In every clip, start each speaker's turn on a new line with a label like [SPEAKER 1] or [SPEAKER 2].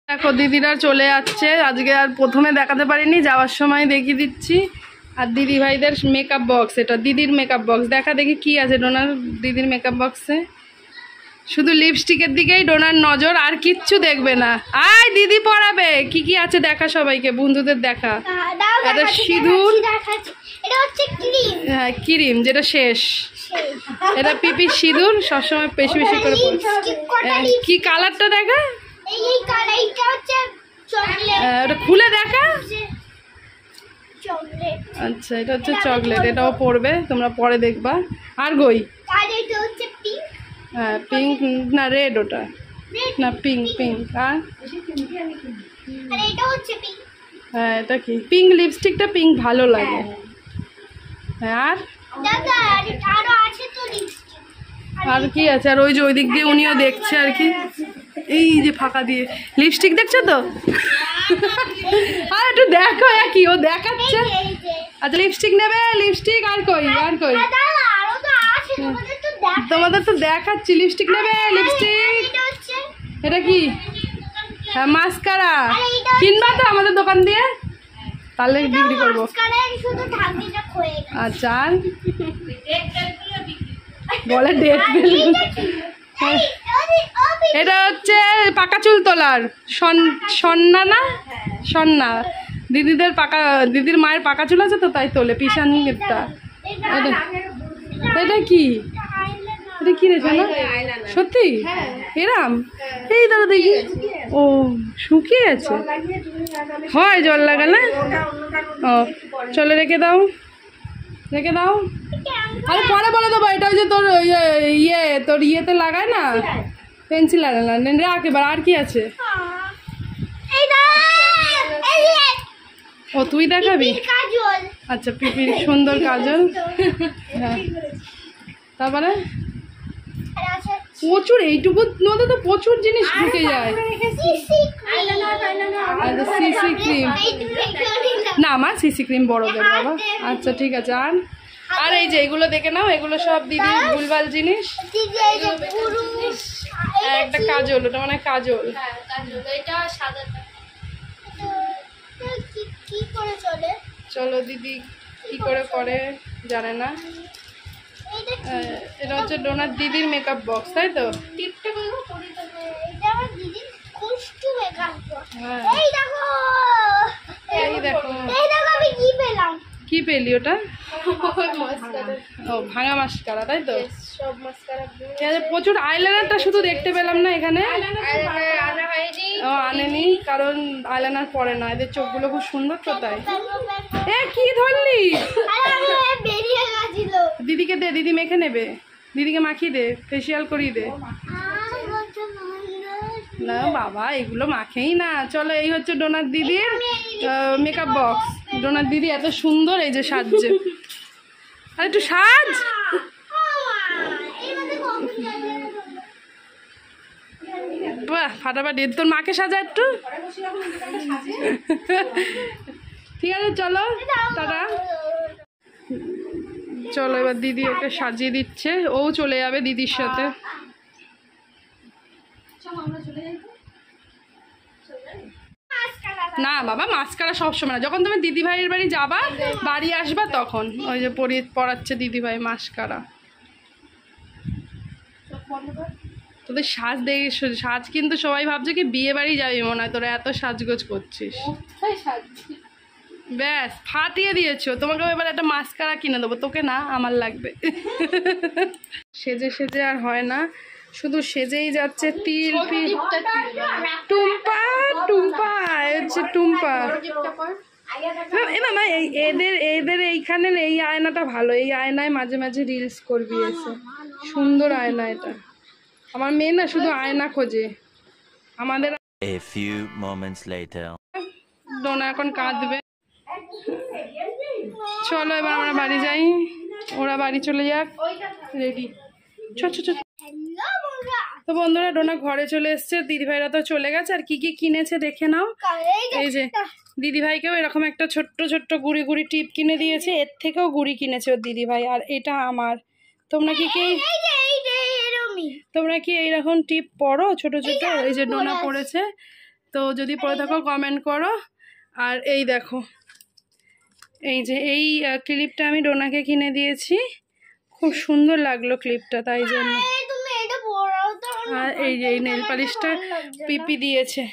[SPEAKER 1] দেখো দিদিরা চলে যাচ্ছে, আজকে আর প্রথমে দেখাতে পারিনি, যাওয়ার সময় দেখিয়ে দিচ্ছি। আর দিদি ভাইদের মেকআপ বক্স, এটা দিদির মেকআপ বক্স। দেখা দেখি কি আছে ডোনার দিদির মেকআপ বক্সে। শুধু লিপস্টিকের দিকেই ডোনার নজর, আর কিচ্ছু দেখবে না। আয় দিদি পরাবে, কি কি আছে দেখা সবাইকে, বন্ধুদের দেখা। এটা সিঁদুর, হ্যাঁ ক্রিম যেটা শেষ, এটা পিপির সিঁদুর, সবসময় বেশি বেশি করে। কি কালারটা দেখা, ওটা খুলে দেখা। আচ্ছা এটা হচ্ছে চকলেট, এটাও পড়বে, তোমরা পরে দেখবা। আর গই, হ্যাঁ পিঙ্ক না রেড, ওটা না পিঙ্ক পিঙ্ক। আর হ্যাঁ এটা কি পিঙ্ক, লিপস্টিকটা পিঙ্ক ভালো লাগে। হ্যাঁ আর কি আছে, আর ওই যে ওই দিক দিয়ে উনিও দেখছে আর কি, এই যে ফাঁকা দিয়ে লিপস্টিক দেখছো তো। আর একটু দেখো কি ও দেখাচ্ছে। আচ্ছা লিপস্টিক নেবে, লিপস্টিক। আর কই আর কই, তোমাদের তো দেখাচ্ছি। লিপস্টিক নেবে, লিপস্টিক। এটা কি, হ্যাঁ মাস্কারা কিনবা তো আমাদের দোকান দিয়ে, তাহলে বিক্রি করবো। আচ্ছা বলে ডেট, এটা হচ্ছে পাকা চুল তোলার সন্না না, সন্না দিদিদের পাকা, দিদির মায়ের পাকা চুল আছে তো তাই তোলে পিসানটা। এটা কি, এটা কি রে জানো সত্যি এরাম, এই দাদা দেখি। ও শুকিয়ে গেছে, হয় জল লাগালে। ও চলে রেখে দাও, রেখে দাও। আরে পরে বলে দেবো, এটা যে তোর ইয়ে তোর ইয়েতে লাগায় না, পেন্সিল রাখ এবার। আর কি আছে, ও তুই দেখাবি। আচ্ছা পিপির সুন্দর কাজল, হ্যাঁ তারপরে প্রচুর, এইটুকুর মধ্যে তো প্রচুর জিনিস ঢুকে যায়। সিসি ক্রিম না, আমার সিসি ক্রিম বড়দের বাবা। আচ্ছা ঠিক আছে। আর এই যে এগুলো দেখে নাও, এগুলো সব দিদির ভুলভাল জিনিস। একটা কাজল, ওটা মানে কাজল। চলো দিদি কি করে করে জানে না। এটা হচ্ছে ডোনার দিদির মেকআপ বক্স, তাই তো। এই দেখো কি পেলি, ওটা ও ভাঙা মাস্কারা, তাই তো। প্রচুর আইলাইনারটা শুধু দেখতে পেলাম না এখানে। ও আনেনি, কারণ আইলাইনার পরে না, এদের চোখগুলো খুব সুন্দর তো তাই। এ কি ধরলি, দিদিকে দে, দিদি মেখে নেবে, দিদিকে মাখিয়ে দে, ফেসিয়াল করিয়ে দে। না বাবা এগুলো মাখেই না। চলো এই হচ্ছে ডোনার দিদির মেকআপ বক্স। ডোনার দিদি এত সুন্দর, এই যে সাজছে। আর একটু সাজ, বাহ ফাটাফাটি। তোর মাকে সাজা একটু, ঠিক আছে চলো টাটা। চলো এবার দিদি ওকে সাজিয়ে দিচ্ছে, ও চলে যাবে দিদির সাথে। না বাবা মাস্কারা সবসময় না, যখন তুমি দিদি ভাইয়ের বাড়ি যাবা, বাড়ি আসবা তখন। ওই যে পড়াচ্ছে দিদি ভাই মাস্কারা। তোদের সাজ দেখে, সাজ কিন্তু সবাই ভাবছে কি বিয়ে বাড়ি যাবি মনে হয়, তোরা এত সাজগোজ করছিস। ব্যাস ফাটিয়ে দিয়েছো। তোমাকে এবার একটা মাস্কারা কিনে দেবো, তোকে না আমার লাগবে। সেজে সেজে আর হয় না, শুধু সেজেই যাচ্ছে। তিল টুম্পা, টুম্পা হচ্ছে টুম্পা। না এদের এইখানে এই আয়নাটা ভালো, এই আয়নায় মাঝে মাঝে রিলস করবি এসে। সুন্দর আয়না এটা। আমার মেয়ে না শুধু আয়না খোঁজে। আমাদের ডোনা এখন কাঁদবে। চলো এবার আমরা বাড়ি যাই, ওরা বাড়ি চলে যাক। রেডি তো বন্ধুরা, ডোনা ঘরে চলে এসছে, দিদিভাইরা তো চলে গেছে। আর কি কি কিনেছে দেখে নাও। এই যে দিদিভাইকেও এরকম একটা ছোট্ট ছোট্ট গুড়ি গুড়ি টিপ কিনে দিয়েছে, এর থেকেও গুড়ি কিনেছে ওর দিদিভাই। আর এটা আমার। তোমরা কি এইরকম টিপ পরো ছোট ছোট? এই যে ডোনা পড়েছে, তো যদি পরে থাকো কমেন্ট করো। আর এই দেখো, এই যে এই ক্লিপটা আমি ডোনাকে কিনে দিয়েছি, খুব সুন্দর লাগলো ক্লিপটা, তাই জন্য। আর এই যে এই নেল পালিশটা পিপি দিয়েছে।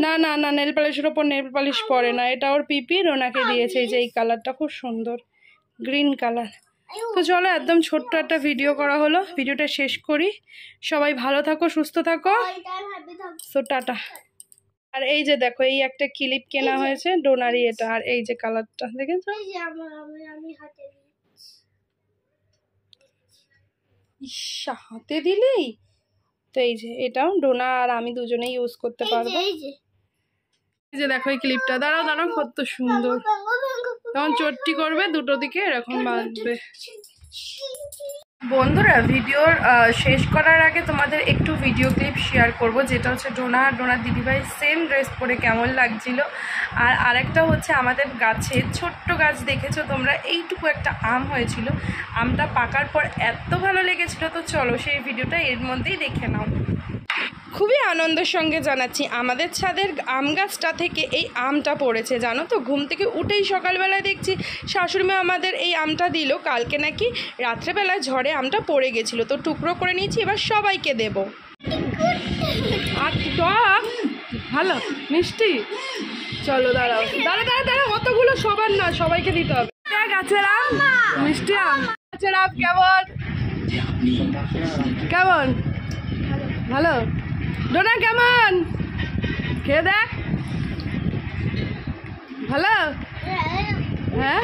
[SPEAKER 1] না না না, নেল পালিশের ওপর নেল পালিশ পরে না, এটা ওর পিপি ডোনাকে দিয়েছে। এই যে এই কালারটা খুব সুন্দর, গ্রিন কালার। তো চলো, একদম ছোট্ট একটা ভিডিও করা হলো, ভিডিওটা শেষ করি। সবাই ভালো থাকো, সুস্থ থাকো। তো টাটা। আর এই যে দেখো, এই একটা ক্লিপ কেনা হয়েছে ডোনারি, এটা। আর এই যে কালারটা দেখেছো, হাতে দিলেই তো। এই যে এটাও ডোনা আর আমি দুজনেই ইউজ করতে পারবো। এই যে দেখো এই ক্লিপটা, দাঁড়াও দাঁড়াও, কত সুন্দর। তখন চট্টি করবে দুটো দিকে এরকম বাঁধবে। বন্ধুরা, ভিডিওর শেষ করার আগে তোমাদের একটু ভিডিও ক্লিপ শেয়ার করব, যেটা হচ্ছে ডোনা আর ডোনার দিদিভাই সেম ড্রেস পরে কেমন লাগছিল। আর আরেকটা হচ্ছে আমাদের গাছে, ছোট্ট গাছ দেখেছো তোমরা, এইটুকু একটা আম হয়েছিল, আমটা পাকার পর এত ভালো লেগেছিল। তো চলো সেই ভিডিওটা এর মধ্যেই দেখে নাও। খুবই আনন্দের সঙ্গে জানাচ্ছি, আমাদের ছাদের আম গাছটা থেকে এই আমটা পড়েছে, জানো তো। ঘুম থেকে উঠেই সকালবেলায় দেখছি শাশুড়িমা আমাদের এই আমটা দিল। কালকে নাকি রাত্রেবেলায় ঝড়ে আমটা পড়ে গেছিলো, তো টুকরো করে নিয়েছি, এবার সবাইকে দেব। আর টক ভালো মিষ্টি। চলো দাঁড়াও দাঁড়া দাঁড়া দাঁড়া, অতগুলো সবার না, সবাইকে দিতে হবে। গাছের আম মিষ্টি, আম গাছের আম কেমন কেমন ভালো। ডোনা কেমন, খেয়ে দেখ, ভালো। হ্যাঁ,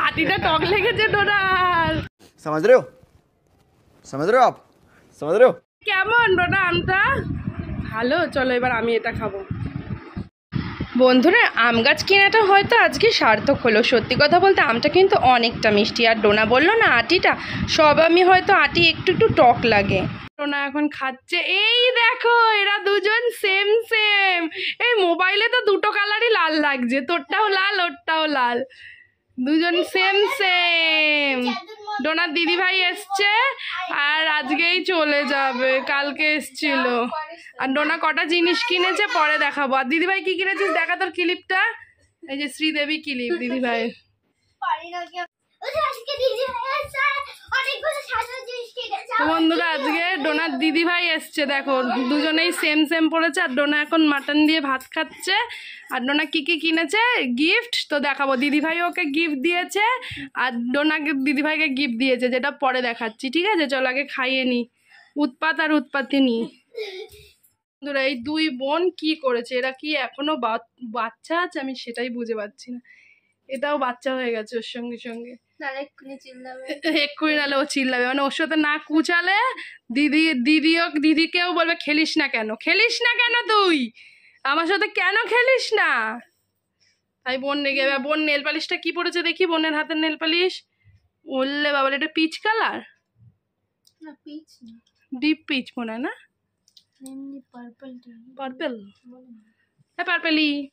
[SPEAKER 1] হাতিটা টক লেগেছে ডোনার।
[SPEAKER 2] समझ रहे हो आप समझ रहे हो।
[SPEAKER 1] কেমন ডোনা আমটা ভালো। চলো এবার আমি এটা খাবো। বন্ধুরা, আম গাছ কেনাটা হয়তো আজকে সার্থক হলো। সত্যি কথা বলতে আমটা কিন্তু অনেকটা মিষ্টি। আর ডোনা বললো না আটিটা, সব আমি হয়তো আটি একটু একটু টক লাগে। ডোনা এখন খাচ্ছে। এই দেখো, এরা দুজন সেম সেম। এই মোবাইলে তো দুটো কালারই লাল লাগছে, তোরটাও লাল ওরটাও লাল, দুজন সেম সেম। ডোনার দিদিভাই এসছে আর আজকেই চলে যাবে, কালকে এসছিল। আর ডোনা কটা জিনিস কিনেছে পরে দেখাবো। আর দিদিভাই কি কিনেছিস দেখা তোর ক্লিপটা। এই যে শ্রীদেবী ক্লিপ দিদিভাই। বন্ধুরা, আজকে ডোনার দিদিভাই এসছে, দেখো দুজনেই সেম সেম পড়েছে। আর ডোনা এখন মাটন দিয়ে ভাত খাচ্ছে। আর ডোনা কি কি কিনেছে গিফট তো দেখাবো। দিদিভাই ওকে গিফট দিয়েছে আর ডোনাকে দিদিভাইকে গিফট দিয়েছে, যেটা পরে দেখাচ্ছি। ঠিক আছে, চলো আগে খাইয়ে নি, উৎপাত আর উৎপাতি নি। বন্ধুরা, এই দুই বোন কি করেছে, এরা কি এখনো বাচ্চা আছে, আমি সেটাই বুঝে পাচ্ছি না। এটাও বাচ্চা হয়ে গেছে ওর সঙ্গে সঙ্গে। এক্ষুনি নাহলে ও চিল্লাবে, মানে ওর সাথে না কুচালে দিদিকেও বলবে খেলিস না কেন, খেলিস না কেন, তুই আমার সাথে কেন খেলিস না। তাই বোন রেগে যাবে। বোন নেল পালিশটা কি পড়েছে দেখি, বোনের হাতের নেল পালিশ। বললে বাবা, এটা পিচ কালার, ডিপ পিচ মনে হয় না, পার্পল, হ্যাঁ পার্পেলই।